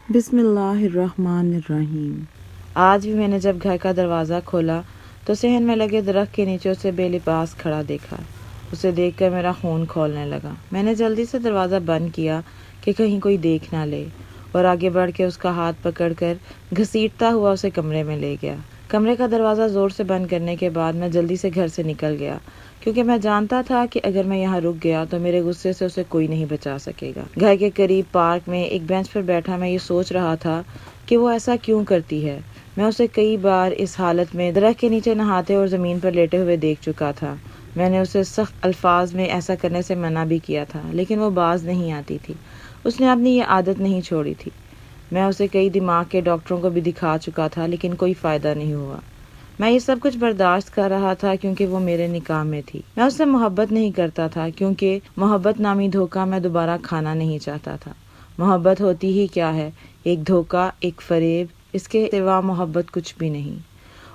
بسم اللہ الرحمن الرحیم۔ آج بھی میں نے جب گھر کا دروازہ کھولا تو صحن میں لگے درخت کے نیچے اسے بے لباس کھڑا دیکھا۔ اسے دیکھ کر میرا خون کھولنے لگا۔ میں نے جلدی سے دروازہ بند کیا کہ کہیں کوئی دیکھ نہ لے، اور آگے بڑھ کے اس کا ہاتھ پکڑ کر گھسیٹتا ہوا اسے کمرے میں لے گیا۔ کمرے کا دروازہ زور سے بند کرنے کے بعد میں جلدی سے گھر سے نکل گیا، کیونکہ میں جانتا تھا کہ اگر میں یہاں رک گیا تو میرے غصے سے اسے کوئی نہیں بچا سکے گا۔ گھر کے قریب پارک میں ایک بینچ پر بیٹھا میں یہ سوچ رہا تھا کہ وہ ایسا کیوں کرتی ہے۔ میں اسے کئی بار اس حالت میں درخت کے نیچے نہاتے اور زمین پر لیٹے ہوئے دیکھ چکا تھا۔ میں نے اسے سخت الفاظ میں ایسا کرنے سے منع بھی کیا تھا، لیکن وہ باز نہیں آتی تھی۔ اس نے اپنی یہ عادت نہیں چھوڑی تھی۔ میں اسے کئی دماغ کے ڈاکٹروں کو بھی دکھا چکا تھا، لیکن کوئی فائدہ نہیں ہوا۔ میں یہ سب کچھ برداشت کر رہا تھا کیونکہ وہ میرے نکاح میں تھی۔ میں اس سے محبت نہیں کرتا تھا کیونکہ محبت نامی دھوکہ میں دوبارہ کھانا نہیں چاہتا تھا۔ محبت ہوتی ہی کیا ہے؟ ایک دھوکہ، ایک فریب، اس کے سوا محبت کچھ بھی نہیں۔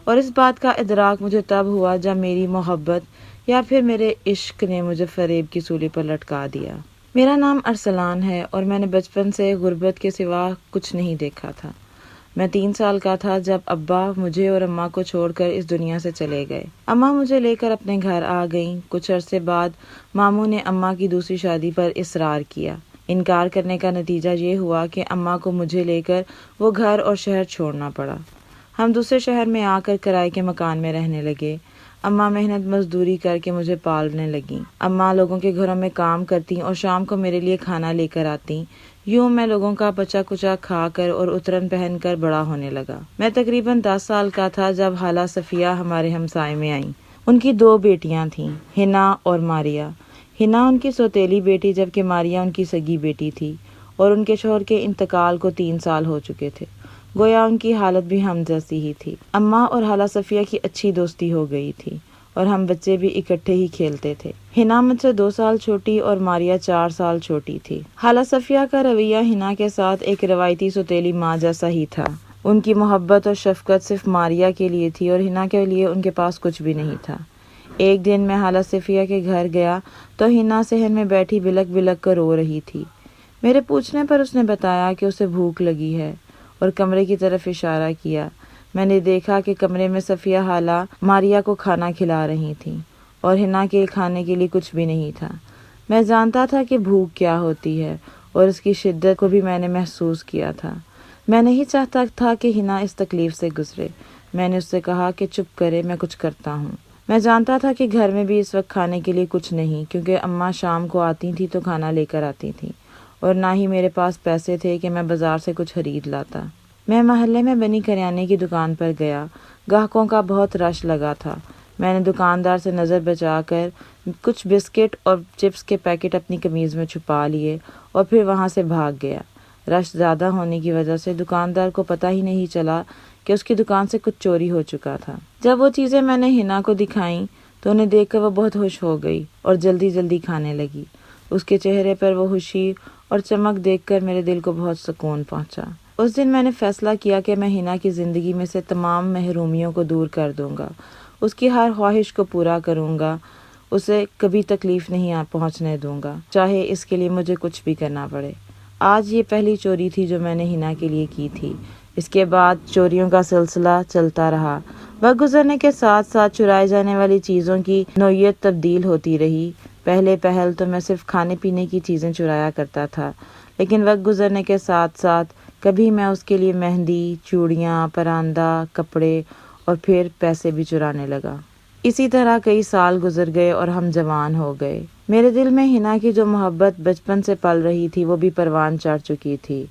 اور اس بات کا ادراک مجھے تب ہوا جب میری محبت یا پھر میرے عشق نے مجھے فریب کی سولی پر لٹکا دیا۔ میرا نام ارسلان ہے اور میں نے بچپن سے غربت کے سوا کچھ نہیں دیکھا تھا۔ میں 3 سال کا تھا جب ابا مجھے اور اماں کو چھوڑ کر اس دنیا سے چلے گئے۔ اماں مجھے لے کر اپنے گھر آ گئیں۔ کچھ عرصے بعد ماموں نے اماں کی دوسری شادی پر اصرار کیا۔ انکار کرنے کا نتیجہ یہ ہوا کہ اماں کو مجھے لے کر وہ گھر اور شہر چھوڑنا پڑا۔ ہم دوسرے شہر میں آ کر کرائے کے مکان میں رہنے لگے۔ اماں محنت مزدوری کر کے مجھے پالنے لگیں۔ اماں لوگوں کے گھروں میں کام کرتیں اور شام کو میرے لیے کھانا لے کر آتیں۔ یوں میں لوگوں کا بچا کچا کھا کر اور اترن پہن کر بڑا ہونے لگا۔ میں تقریباً 10 سال کا تھا جب خالہ صفیہ ہمارے ہمسائے میں آئیں۔ ان کی 2 بیٹیاں تھیں، ہنا اور ماریا۔ ہنا ان کی سوتیلی بیٹی جبکہ ماریا ان کی سگی بیٹی تھی، اور ان کے شوہر کے انتقال کو 3 سال ہو چکے تھے۔ گویا ان کی حالت بھی ہم جیسی ہی تھی۔ اماں اور خالہ صفیہ کی اچھی دوستی ہو گئی تھی اور ہم بچے بھی اکٹھے ہی کھیلتے تھے۔ ہنا مجھ سے 2 سال چھوٹی اور ماریا 4 سال چھوٹی تھی۔ خالہ صفیہ کا رویہ ہنا کے ساتھ ایک روایتی سوتیلی ماں جیسا ہی تھا۔ ان کی محبت اور شفقت صرف ماریا کے لیے تھی اور ہنا کے لیے ان کے پاس کچھ بھی نہیں تھا۔ ایک دن میں خالہ صفیہ کے گھر گیا تو ہنا صحن میں بیٹھی بلک بلک کر رو رہی تھی۔ میرے پوچھنے پر اس نے بتایا کہ اسے بھوک لگی ہے اور کمرے کی طرف اشارہ کیا۔ میں نے دیکھا کہ کمرے میں صفیہ خالہ ماریا کو کھانا کھلا رہی تھیں اور ہنا کے کھانے کے لیے کچھ بھی نہیں تھا۔ میں جانتا تھا کہ بھوک کیا ہوتی ہے اور اس کی شدت کو بھی میں نے محسوس کیا تھا۔ میں نہیں چاہتا تھا کہ ہنا اس تکلیف سے گزرے۔ میں نے اس سے کہا کہ چپ کرے، میں کچھ کرتا ہوں۔ میں جانتا تھا کہ گھر میں بھی اس وقت کھانے کے لیے کچھ نہیں، کیونکہ اماں شام کو آتی تھی تو کھانا لے کر آتی تھیں، اور نہ ہی میرے پاس پیسے تھے کہ میں بازار سے کچھ خرید لاتا۔ میں محلے میں بنی کریانے کی دکان پر گیا۔ گاہکوں کا بہت رش لگا تھا۔ میں نے دکاندار سے نظر بچا کر کچھ بسکٹ اور چپس کے پیکٹ اپنی قمیض میں چھپا لیے اور پھر وہاں سے بھاگ گیا۔ رش زیادہ ہونے کی وجہ سے دکاندار کو پتہ ہی نہیں چلا کہ اس کی دکان سے کچھ چوری ہو چکا تھا۔ جب وہ چیزیں میں نے ہنا کو دکھائیں تو انہیں دیکھ کر وہ بہت خوش ہو گئی اور جلدی جلدی کھانے لگی۔ اس کے چہرے پر وہ خوشی اور چمک دیکھ کر میرے دل کو بہت سکون پہنچا۔ اس دن میں نے فیصلہ کیا کہ میں ہنا کی زندگی میں سے تمام محرومیوں کو دور کر دوں گا، اس کی ہر خواہش کو پورا کروں گا، اسے کبھی تکلیف نہیں پہنچنے دوں گا، چاہے اس کے لیے مجھے کچھ بھی کرنا پڑے۔ آج یہ پہلی چوری تھی جو میں نے ہنا کے لیے کی تھی۔ اس کے بعد چوریوں کا سلسلہ چلتا رہا۔ وقت گزرنے کے ساتھ ساتھ چرائے جانے والی چیزوں کی نوعیت تبدیل ہوتی رہی۔ پہل تو میں صرف کھانے پینے کی چیزیں چرایا کرتا تھا، لیکن وقت گزرنے کے ساتھ ساتھ کبھی میں اس کے لیے مہندی، چوڑیاں، پراندہ، کپڑے اور پھر پیسے بھی چرانے لگا۔ اسی طرح کئی سال گزر گئے اور ہم جوان ہو گئے۔ میرے دل میں ہنا کی جو محبت بچپن سے پل رہی تھی وہ بھی پروان چڑھ چکی تھی۔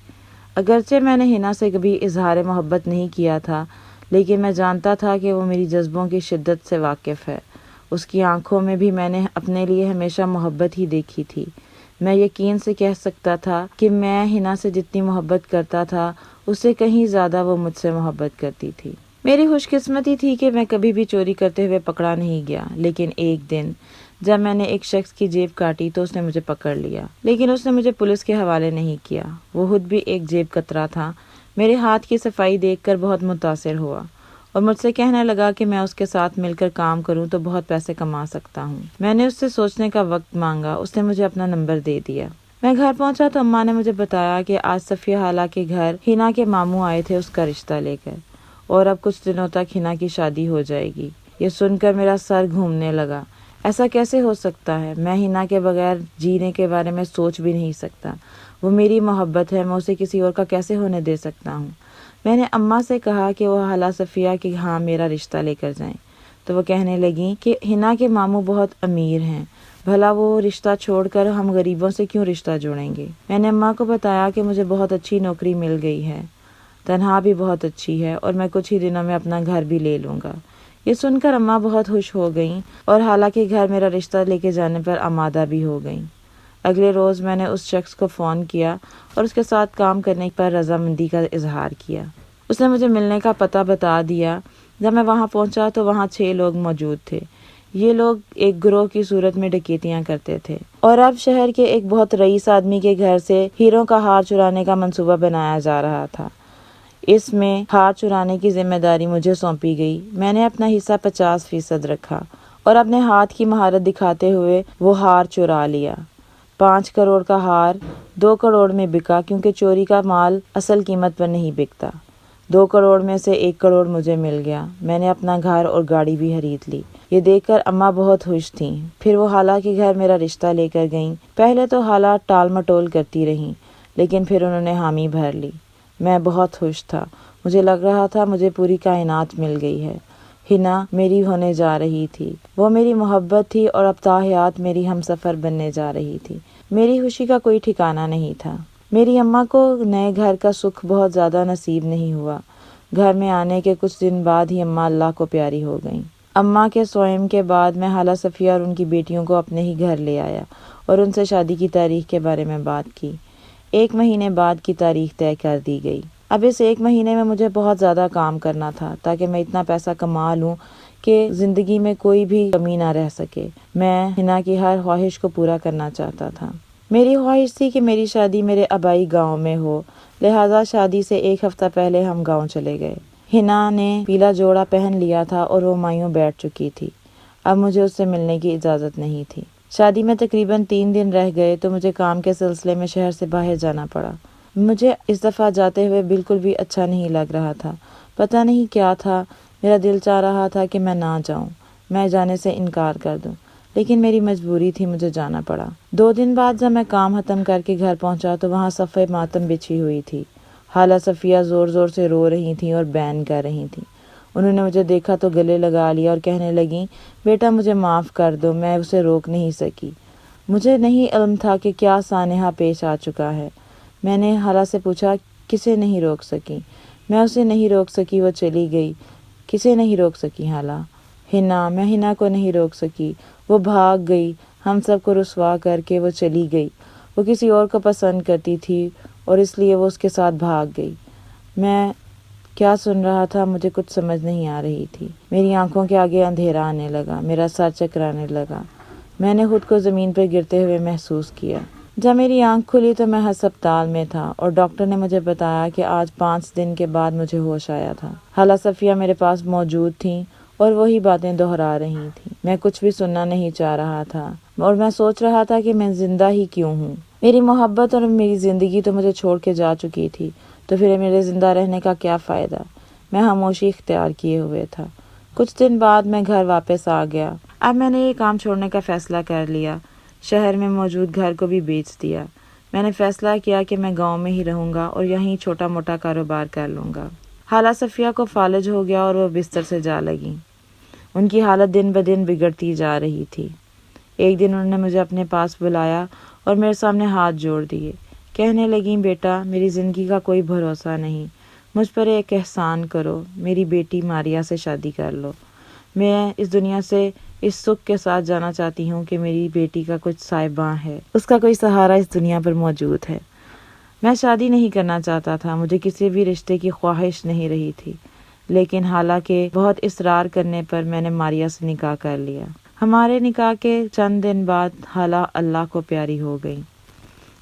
اگرچہ میں نے ہنا سے کبھی اظہار محبت نہیں کیا تھا، لیکن میں جانتا تھا کہ وہ میری جذبوں کی شدت سے واقف ہے۔ اس کی آنکھوں میں بھی میں نے اپنے لیے ہمیشہ محبت ہی دیکھی تھی۔ میں یقین سے کہہ سکتا تھا کہ میں ہنا سے جتنی محبت کرتا تھا اس سے کہیں زیادہ وہ مجھ سے محبت کرتی تھی۔ میری خوش قسمتی تھی کہ میں کبھی بھی چوری کرتے ہوئے پکڑا نہیں گیا، لیکن ایک دن جب میں نے ایک شخص کی جیب کاٹی تو اس نے مجھے پکڑ لیا، لیکن اس نے مجھے پولیس کے حوالے نہیں کیا۔ وہ خود بھی ایک جیب کترا تھا۔ میرے ہاتھ کی صفائی دیکھ کر بہت متاثر ہوا اور مجھ سے کہنے لگا کہ میں اس کے ساتھ مل کر کام کروں تو بہت پیسے کما سکتا ہوں۔ میں نے اس سے سوچنے کا وقت مانگا۔ اس نے مجھے اپنا نمبر دے دیا۔ میں گھر پہنچا تو اماں نے مجھے بتایا کہ آج صفیہ حالہ کے گھر ہنا کے ماموں آئے تھے اس کا رشتہ لے کر، اور اب کچھ دنوں تک ہنا کی شادی ہو جائے گی۔ یہ سن کر میرا سر گھومنے لگا۔ ایسا کیسے ہو سکتا ہے؟ میں ہنا کے بغیر جینے کے بارے میں سوچ بھی نہیں سکتا۔ وہ میری محبت ہے، میں اسے کسی اور کا کیسے ہونے دے سکتا ہوں؟ میں نے اماں سے کہا کہ وہ حالہ صفیہ کہ ہاں میرا رشتہ لے کر جائیں، تو وہ کہنے لگیں کہ ہنا کے ماموں بہت امیر ہیں، بھلا وہ رشتہ چھوڑ کر ہم غریبوں سے کیوں رشتہ جوڑیں گے؟ میں نے اماں کو بتایا کہ مجھے بہت اچھی نوکری مل گئی ہے، تنہا بھی بہت اچھی ہے، اور میں کچھ ہی دنوں میں اپنا گھر بھی لے لوں گا۔ یہ سن کر اماں بہت خوش ہو گئیں اور حالانکہ گھر میرا رشتہ لے کے جانے پر آمادہ بھی ہو گئیں۔ اگلے روز میں نے اس شخص کو فون کیا اور اس کے ساتھ کام کرنے پر رضامندی کا اظہار کیا۔ اس نے مجھے ملنے کا پتہ بتا دیا۔ جب میں وہاں پہنچا تو وہاں 6 لوگ موجود تھے۔ یہ لوگ ایک گروہ کی صورت میں ڈکیتیاں کرتے تھے اور اب شہر کے ایک بہت رئیس آدمی کے گھر سے ہیروں کا ہار چرانے کا منصوبہ بنایا جا رہا تھا۔ اس میں ہار چرانے کی ذمہ داری مجھے سونپی گئی۔ میں نے اپنا حصہ 50% رکھا اور اپنے ہاتھ کی مہارت دکھاتے ہوئے وہ ہار چرا لیا۔ 5 کروڑ کا ہار 2 کروڑ میں بکا، کیونکہ چوری کا مال اصل قیمت پر نہیں بکتا۔ 2 کروڑ میں سے 1 کروڑ مجھے مل گیا۔ میں نے اپنا گھر اور گاڑی بھی خرید لی۔ یہ دیکھ کر اماں بہت خوش تھیں۔ پھر وہ حالہ کے گھر میرا رشتہ لے کر گئیں۔ پہلے تو حالہ ٹال مٹول کرتی رہیں، لیکن پھر انہوں نے حامی بھر لی۔ میں بہت خوش تھا۔ مجھے لگ رہا تھا مجھے پوری کائنات مل گئی ہے۔ ہنا میری ہونے جا رہی تھی، وہ میری محبت تھی اور اب تا حیات میری ہمسفر بننے جا رہی تھی۔ میری خوشی کا کوئی ٹھکانہ نہیں تھا۔ میری اماں کو نئے گھر کا سکھ بہت زیادہ نصیب نہیں ہوا۔ گھر میں آنے کے کچھ دن بعد ہی اماں اللہ کو پیاری ہو گئیں۔ اماں کے سوئم کے بعد میں حالہ صفیہ اور ان کی بیٹیوں کو اپنے ہی گھر لے آیا اور ان سے شادی کی تاریخ کے بارے میں بات کی۔ 1 مہینے بعد کی تاریخ طے کر دی گئی۔ اب اس 1 مہینے میں مجھے بہت زیادہ کام کرنا تھا تاکہ میں اتنا پیسہ کما لوں کہ زندگی میں کوئی بھی کمی نہ رہ سکے۔ میں ہنا کی ہر خواہش کو پورا کرنا چاہتا تھا۔ میری خواہش تھی کہ میری شادی میرے آبائی گاؤں میں ہو، لہٰذا شادی سے 1 ہفتہ پہلے ہم گاؤں چلے گئے۔ ہنا نے پیلا جوڑا پہن لیا تھا اور وہ مایوں بیٹھ چکی تھی۔ اب مجھے اس سے ملنے کی اجازت نہیں تھی۔ شادی میں تقریباً 3 دن رہ گئے تو مجھے کام کے سلسلے میں شہر سے باہر جانا پڑا۔ مجھے اس دفعہ جاتے ہوئے بالکل بھی اچھا نہیں لگ رہا تھا۔ پتہ نہیں کیا تھا، میرا دل چاہ رہا تھا کہ میں نہ جاؤں، میں جانے سے انکار کر دوں، لیکن میری مجبوری تھی، مجھے جانا پڑا۔ 2 دن بعد جب میں کام ختم کر کے گھر پہنچا تو وہاں صفِ ماتم بچھی ہوئی تھی۔ حالہ صفیہ زور زور سے رو رہی تھیں اور بین کر رہی تھیں۔ انہوں نے مجھے دیکھا تو گلے لگا لیا اور کہنے لگیں، بیٹا مجھے معاف کر دو، میں اسے روک نہیں سکی۔ مجھے نہیں علم تھا کہ کیا سانحہ پیش آ چکا ہے۔ میں نے حالہ سے پوچھا، کسے نہیں روک سکی؟ میں اسے نہیں روک سکی، وہ چلی گئی۔ کسے نہیں روک سکی حالہ؟ ہنا، میں ہنا کو نہیں روک سکی، وہ بھاگ گئی، ہم سب کو رسوا کر کے وہ چلی گئی۔ وہ کسی اور کو پسند کرتی تھی اور اس لیے وہ اس کے ساتھ بھاگ گئی۔ میں کیا سن رہا تھا، مجھے کچھ سمجھ نہیں آ رہی تھی۔ میری آنکھوں کے آگے اندھیرا آنے لگا، میرا سر چکرانے لگا، میں نے خود کو زمین پر گرتے ہوئے محسوس کیا۔ جب میری آنکھ کھلی تو میں ہسپتال میں تھا اور ڈاکٹر نے مجھے بتایا کہ آج 5 دن کے بعد مجھے ہوش آیا تھا۔ حالہ صفیہ میرے پاس موجود تھیں اور وہی باتیں دہرا رہی تھیں۔ میں کچھ بھی سننا نہیں چاہ رہا تھا اور میں سوچ رہا تھا کہ میں زندہ ہی کیوں ہوں۔ میری محبت اور میری زندگی تو مجھے چھوڑ کے جا چکی تھی، تو پھر میرے زندہ رہنے کا کیا فائدہ؟ میں خاموشی اختیار کیے ہوئے تھا۔ کچھ دن بعد میں گھر واپس آ گیا۔ اب میں نے یہ کام چھوڑنے کا فیصلہ کر لیا، شہر میں موجود گھر کو بھی بیچ دیا۔ میں نے فیصلہ کیا کہ میں گاؤں میں ہی رہوں گا اور یہیں چھوٹا موٹا کاروبار کر لوں گا۔ حالہ صفیہ کو فالج ہو گیا اور وہ بستر سے جا لگیں۔ ان کی حالت دن بدن بگڑتی جا رہی تھی۔ ایک دن انہوں نے مجھے اپنے پاس بلایا اور میرے سامنے ہاتھ جوڑ دیے۔ کہنے لگیں، بیٹا میری زندگی کا کوئی بھروسہ نہیں، مجھ پر ایک احسان کرو، میری بیٹی ماریا سے شادی کر لو۔ میں اس دنیا سے اس سکھ کے ساتھ جانا چاہتی ہوں کہ میری بیٹی کا کچھ صاحباں ہے، اس کا کوئی سہارا اس دنیا پر موجود ہے۔ میں شادی نہیں کرنا چاہتا تھا، مجھے کسی بھی رشتے کی خواہش نہیں رہی تھی، لیکن حالانکہ بہت اصرار کرنے پر میں نے ماریا سے نکاح کر لیا۔ ہمارے نکاح کے چند دن بعد حالہ اللہ کو پیاری ہو گئی۔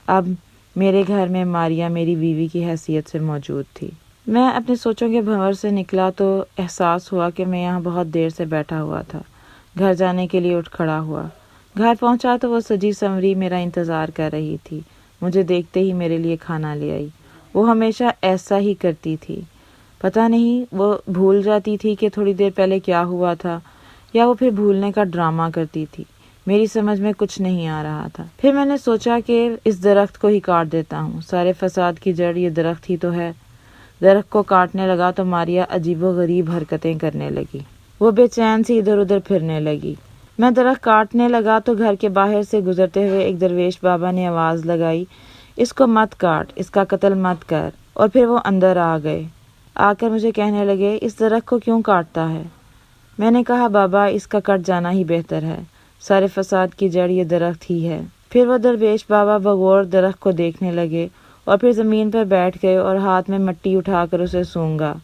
اب میرے گھر میں ماریا میری بیوی کی حیثیت سے موجود تھی۔ میں اپنے سوچوں کے بھنور سے نکلا تو احساس ہوا کہ میں یہاں بہت دیر سے بیٹھا ہوا تھا۔ گھر جانے کے لیے اٹھ کھڑا ہوا۔ گھر پہنچا تو وہ سجی سنوری میرا انتظار کر رہی تھی۔ مجھے دیکھتے ہی میرے لیے کھانا لے آئی۔ وہ ہمیشہ ایسا ہی کرتی تھی، پتہ نہیں وہ بھول جاتی تھی کہ تھوڑی دیر پہلے کیا ہوا تھا، یا وہ پھر بھولنے کا ڈرامہ کرتی تھی۔ میری سمجھ میں کچھ نہیں آ رہا تھا۔ پھر میں نے سوچا کہ اس درخت کو ہی کاٹ دیتا ہوں، سارے فساد کی جڑ یہ درخت ہی تو ہے۔ درخت کو کاٹنے لگا تو ماریا عجیب و غریب حرکتیں کرنے لگی۔ وہ بے چین سے ادھر ادھر پھرنے لگی۔ میں درخت کاٹنے لگا تو گھر کے باہر سے گزرتے ہوئے ایک درویش بابا نے آواز لگائی، اس کو مت کاٹ، اس کا قتل مت کر۔ اور پھر وہ اندر آ گئے، آ کر مجھے کہنے لگے، اس درخت کو کیوں کاٹتا ہے؟ میں نے کہا، بابا اس کا کٹ جانا ہی بہتر ہے، سارے فساد کی جڑ یہ درخت ہی ہے۔ پھر وہ درویش بابا بغور درخت کو دیکھنے لگے اور پھر زمین پر بیٹھ گئے اور ہاتھ میں مٹی اٹھا کر اسے سونگا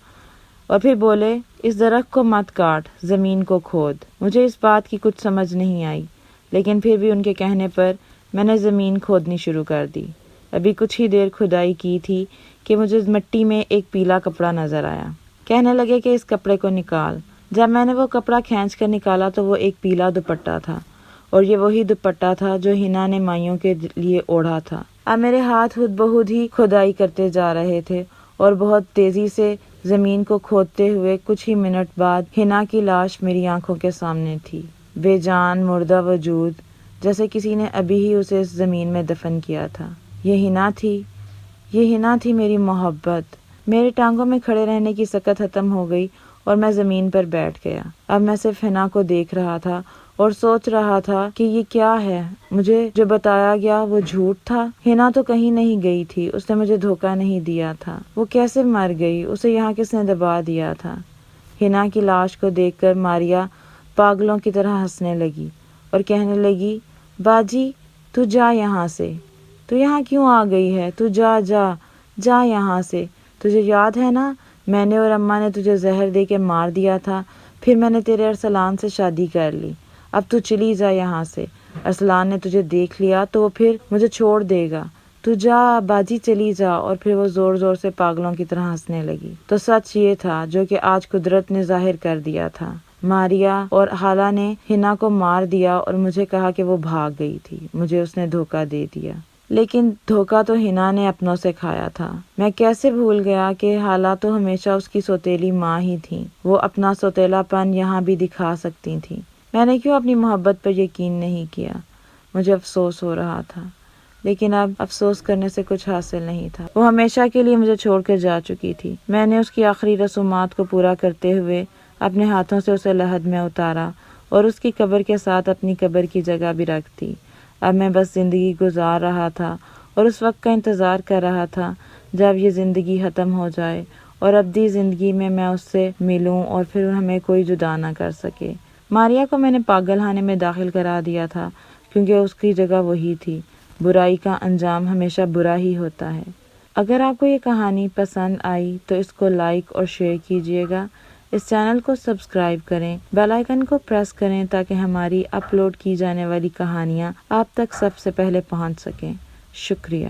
اور پھر بولے، اس درخت کو مت کاٹ، زمین کو کھود۔ مجھے اس بات کی کچھ سمجھ نہیں آئی، لیکن پھر بھی ان کے کہنے پر میں نے زمین کھودنی شروع کر دی۔ ابھی کچھ ہی دیر کھدائی کی تھی کہ مجھے مٹی میں ایک پیلا کپڑا نظر آیا۔ کہنے لگے کہ اس کپڑے کو نکال۔ جب میں نے وہ کپڑا کھینچ کر نکالا تو وہ ایک پیلا دوپٹہ تھا، اور یہ وہی دوپٹہ تھا جو ہنا نے مائیوں کے لیے اوڑھا تھا۔ اب میرے ہاتھ خود بخود ہی کھدائی کرتے جا رہے تھے اور بہت تیزی سے زمین کو کھودتے ہوئے کچھ ہی منٹ بعد ہنا کی لاش میری آنکھوں کے سامنے تھی، بے جان مردہ وجود، جیسے کسی نے ابھی ہی اسے اس زمین میں دفن کیا تھا۔ یہ ہنا تھی، یہ ہنا تھی میری محبت۔ میرے ٹانگوں میں کھڑے رہنے کی سکت ختم ہو گئی اور میں زمین پر بیٹھ گیا۔ اب میں صرف ہنا کو دیکھ رہا تھا اور سوچ رہا تھا کہ یہ کیا ہے، مجھے جو بتایا گیا وہ جھوٹ تھا۔ ہنا تو کہیں نہیں گئی تھی، اس نے مجھے دھوکہ نہیں دیا تھا۔ وہ کیسے مر گئی؟ اسے یہاں کس نے دبا دیا تھا؟ ہنا کی لاش کو دیکھ کر ماریا پاگلوں کی طرح ہنسنے لگی اور کہنے لگی، باجی تو جا یہاں سے، تو یہاں کیوں آ گئی ہے؟ تو جا جا جا یہاں سے۔ تجھے یاد ہے نا، میں نے اور اماں نے تجھے زہر دے کے مار دیا تھا، پھر میں نے تیرے ارسلان سے شادی کر لی۔ اب تو چلی جا یہاں سے، ارسلان نے تجھے دیکھ لیا تو وہ پھر مجھے چھوڑ دے گا۔ تو جا باجی، چلی جا۔ اور پھر وہ زور زور سے پاگلوں کی طرح ہنسنے لگی۔ تو سچ یہ تھا جو کہ آج قدرت نے ظاہر کر دیا تھا، ماریا اور خالہ نے ہنا کو مار دیا اور مجھے کہا کہ وہ بھاگ گئی تھی، مجھے اس نے دھوکہ دے دیا۔ لیکن دھوکہ تو ہنا نے اپنوں سے کھایا تھا۔ میں کیسے بھول گیا کہ خالہ تو ہمیشہ اس کی سوتیلی ماں ہی تھی، وہ اپنا سوتیلا پن یہاں بھی دکھا سکتی تھی۔ میں نے کیوں اپنی محبت پر یقین نہیں کیا؟ مجھے افسوس ہو رہا تھا، لیکن اب افسوس کرنے سے کچھ حاصل نہیں تھا۔ وہ ہمیشہ کے لیے مجھے چھوڑ کر جا چکی تھی۔ میں نے اس کی آخری رسومات کو پورا کرتے ہوئے اپنے ہاتھوں سے اسے لحد میں اتارا اور اس کی قبر کے ساتھ اپنی قبر کی جگہ بھی رکھ دی۔ اب میں بس زندگی گزار رہا تھا اور اس وقت کا انتظار کر رہا تھا جب یہ زندگی ختم ہو جائے اور ابدی زندگی میں میں اس سے ملوں اور پھر ہمیں کوئی جدا نہ کر سکے۔ ماریا کو میں نے پاگل خانے میں داخل کرا دیا تھا کیونکہ اس کی جگہ وہی تھی۔ برائی کا انجام ہمیشہ برا ہی ہوتا ہے۔ اگر آپ کو یہ کہانی پسند آئی تو اس کو لائک اور شیئر کیجیے گا۔ اس چینل کو سبسکرائب کریں، بیل آئیکن کو پریس کریں تاکہ ہماری اپلوڈ کی جانے والی کہانیاں آپ تک سب سے پہلے پہنچ سکیں۔ شکریہ۔